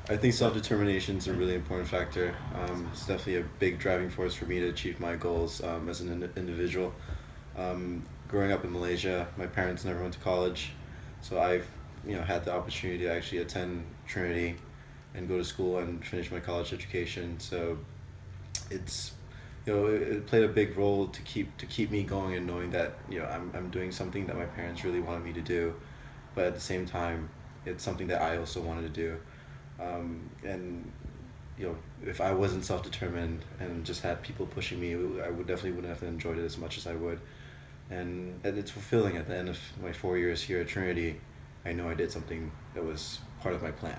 I think self-determination is a really important factor. It's definitely a big driving force for me to achieve my goals as an individual. Growing up in Malaysia, my parents never went to college, so I've had the opportunity to actually attend Trinity and go to school and finish my college education. So it's it played a big role to keep me going and knowing that I'm doing something that my parents really wanted me to do, but at the same time it's something that I also wanted to do. And if I wasn't self-determined and just had people pushing me, I would definitely wouldn't have enjoyed it as much as I would. And it's fulfilling at the end of my 4 years here at Trinity. I know I did something that was part of my plan.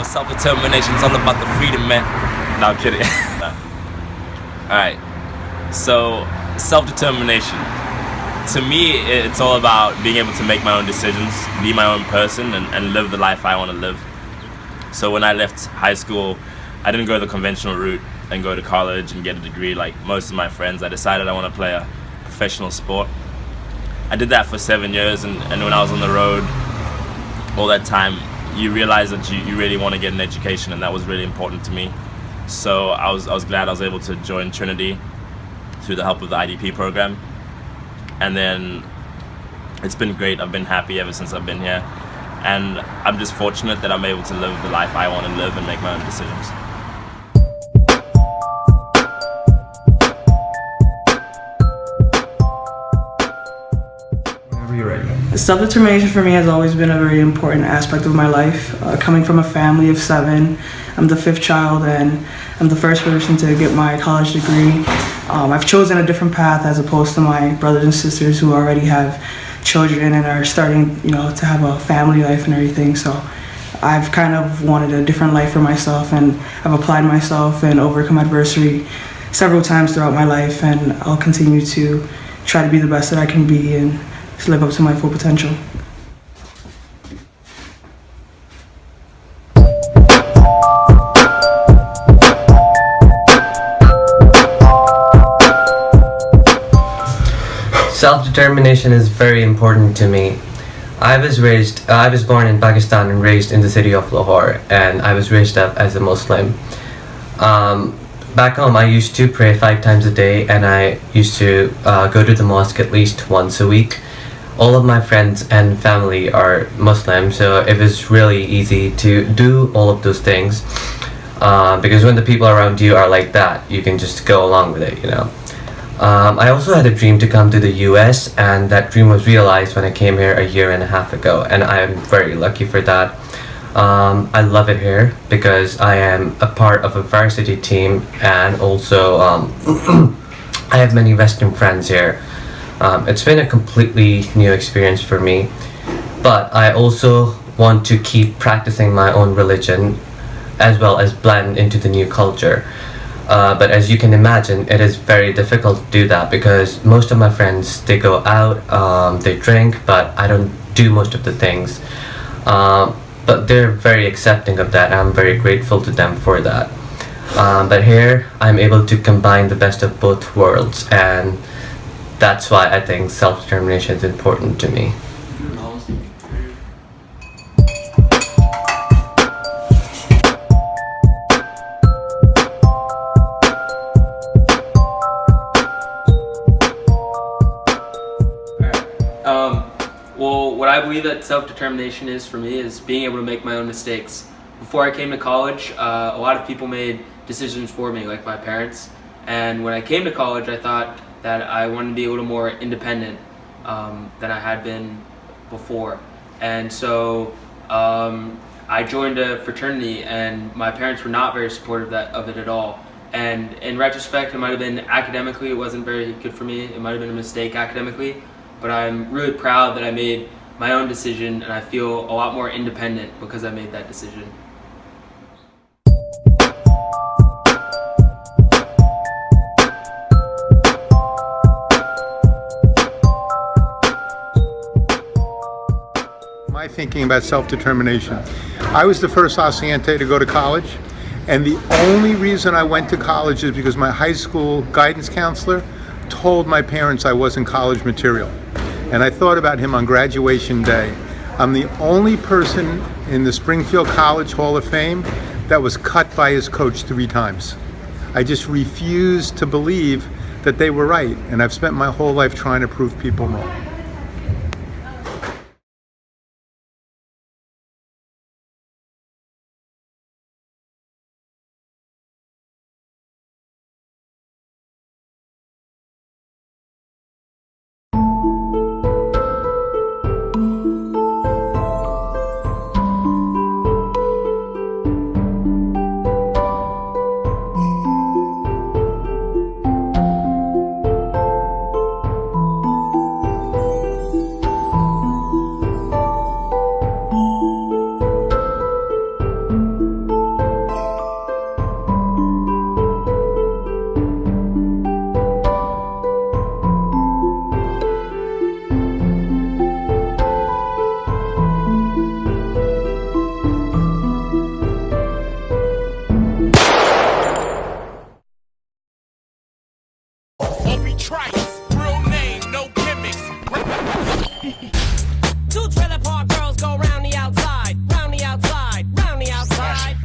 Self-determination is all about the freedom, man. No, I'm kidding. Alright, so self-determination. To me, it's all about being able to make my own decisions, be my own person, and live the life I want to live. So when I left high school, I didn't go the conventional route and go to college and get a degree like most of my friends. I decided I want to play a professional sport. I did that for 7 years, and when I was on the road all that time, you realize that you really want to get an education, and that was really important to me. So I was glad I was able to join Trinity through the help of the IDP program. And then it's been great. I've been happy ever since I've been here. And I'm just fortunate that I'm able to live the life I want to live and make my own decisions. Whenever you're ready. Self-determination for me has always been a very important aspect of my life. Coming from a family of 7, I'm the 5th child and I'm the first person to get my college degree. I've chosen a different path as opposed to my brothers and sisters who already have children and are starting, to have a family life and everything. So I've kind of wanted a different life for myself, and I've applied myself and overcome adversity several times throughout my life, and I'll continue to try to be the best that I can be and to live up to my full potential. Self-determination is very important to me. I was born in Pakistan and raised in the city of Lahore, and I was raised up as a Muslim. Back home, I used to pray 5 times a day, and I used to go to the mosque at least once a week. All of my friends and family are Muslim, so it was really easy to do all of those things, because when the people around you are like that, you can just go along with it, I also had a dream to come to the US, and that dream was realized when I came here a year and a half ago, and I am very lucky for that. I love it here because I am a part of a varsity team, and also I have many Western friends here. It's been a completely new experience for me, but I also want to keep practicing my own religion as well as blend into the new culture. But as you can imagine, it is very difficult to do that because most of my friends, they go out, they drink, but I don't do most of the things. But they're very accepting of that, and I'm very grateful to them for that. But here, I'm able to combine the best of both worlds, and that's why I think self-determination is important to me. Well, what I believe that self-determination is for me is being able to make my own mistakes. Before I came to college, a lot of people made decisions for me, like my parents. And when I came to college, I thought that I wanted to be a little more independent than I had been before. And so I joined a fraternity, and my parents were not very supportive of it at all. And in retrospect, it might have been academically, it wasn't very good for me. It might have been a mistake academically. But I'm really proud that I made my own decision, and I feel a lot more independent because I made that decision. My thinking about self-determination. I was the first Asiente to go to college, and the only reason I went to college is because my high school guidance counselor told my parents I wasn't college material. And I thought about him on graduation day. I'm the only person in the Springfield College Hall of Fame that was cut by his coach 3 times. I just refused to believe that they were right, and I've spent my whole life trying to prove people wrong. Trice, real name, no gimmicks. 2 trailer park girls go round the outside, round the outside, round the outside.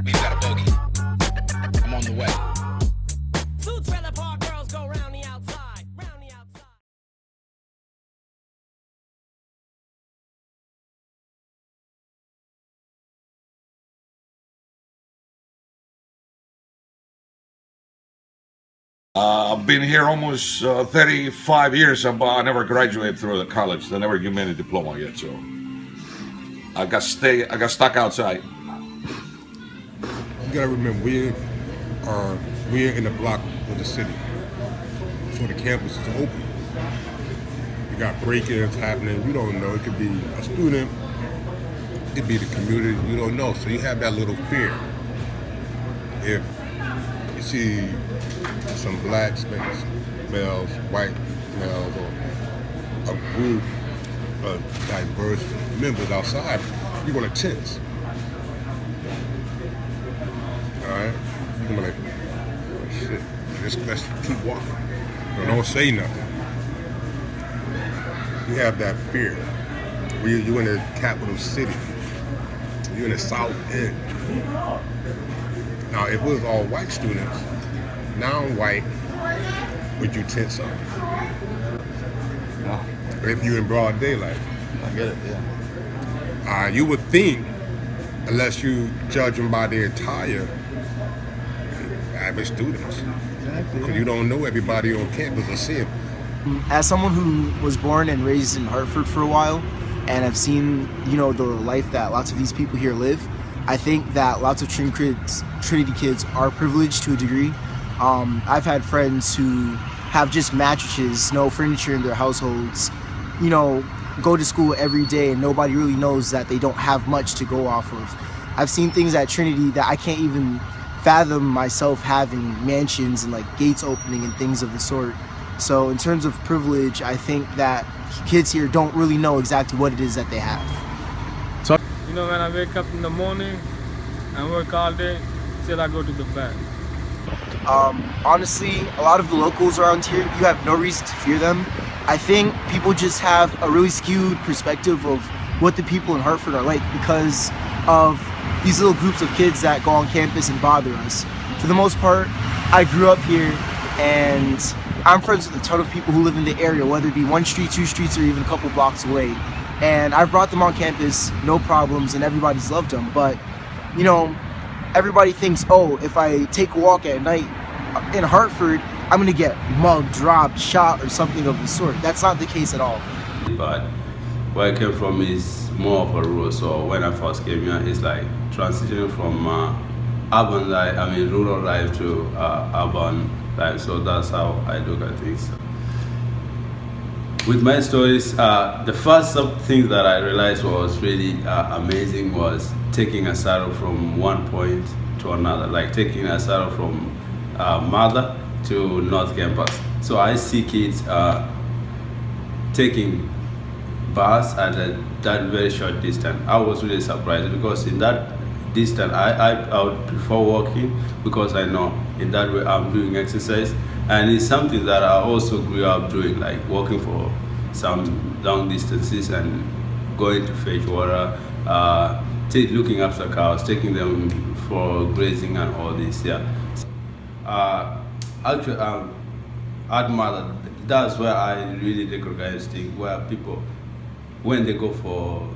We got a bogey. I'm on the way. 2 trailer park girls go round the outside, round the outside. I've been here almost 35 years, but I never graduated through the college. They never give me any diploma yet, so I got stuck outside. You gotta remember, we're in the block of the city, so the campus is open. You got break-ins happening. You don't know. It could be a student. It could be the community. You don't know. So you have that little fear. If you see some black males, white males, or a group of diverse members outside, you're gonna tense. All right? You're gonna be like, oh, shit, let's keep walking. Don't say nothing. You have that fear. You're in the capital city. You're in the South End. Now, if it was all white students, non-white, would you tense up? No. Or if you're in broad daylight? I get it, yeah. You would think, unless you judge them by their attire, average students. Because you don't know everybody on campus or see them. As someone who was born and raised in Hartford for a while, and I've seen, the life that lots of these people here live, I think that lots of Trinity kids are privileged to a degree. I've had friends who have just mattresses, no furniture in their households, go to school every day and nobody really knows that they don't have much to go off of. I've seen things at Trinity that I can't even fathom myself having, mansions and like gates opening and things of the sort. So in terms of privilege, I think that kids here don't really know exactly what it is that they have. When I wake up in the morning and work all day till I go to the bed. Honestly, a lot of the locals around here, you have no reason to fear them. I think people just have a really skewed perspective of what the people in Hartford are like because of these little groups of kids that go on campus and bother us. For the most part, I grew up here and I'm friends with a ton of people who live in the area, whether it be 1 street, 2 streets, or even a couple blocks away. And I've brought them on campus, no problems, and everybody's loved them. But, everybody thinks, oh, if I take a walk at night in Hartford, I'm gonna get mugged, robbed, shot, or something of the sort. That's not the case at all. But where I came from is more of a rural. So when I first came here, it's like transitioning from rural life to urban life. So that's how I look at things. With my stories, the first thing that I realized was really amazing was taking a sorrow from one point to another, like taking a sorrow from Mother to North Campus. So I see kids taking bus at that very short distance. I was really surprised because in that distance, I would prefer walking because I know in that way I'm doing exercise and it's something that I also grew up doing, like walking for some long distances and going to fetch water, looking after cows, taking them for grazing and all this. Yeah. Actually, at mother, that's where I really recognize things where people, when they go for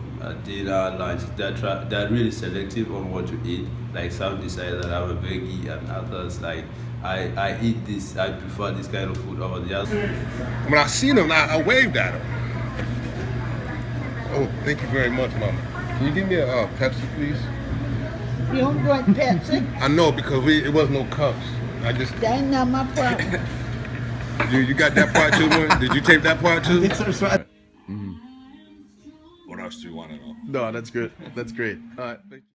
dinner, lunch, they're really selective on what to eat. Like some decide that I'm a veggie, and others like I eat this, I prefer this kind of food over the other. When I seen him, I waved at him. Oh, thank you very much, Mama. Can you give me a Pepsi, please? You don't drink Pepsi? I know, because it was no cups. That ain't not my problem. You got that part too, man? Did you tape that part too? What else do you want to know? No, that's good. That's great. All right. Thank you.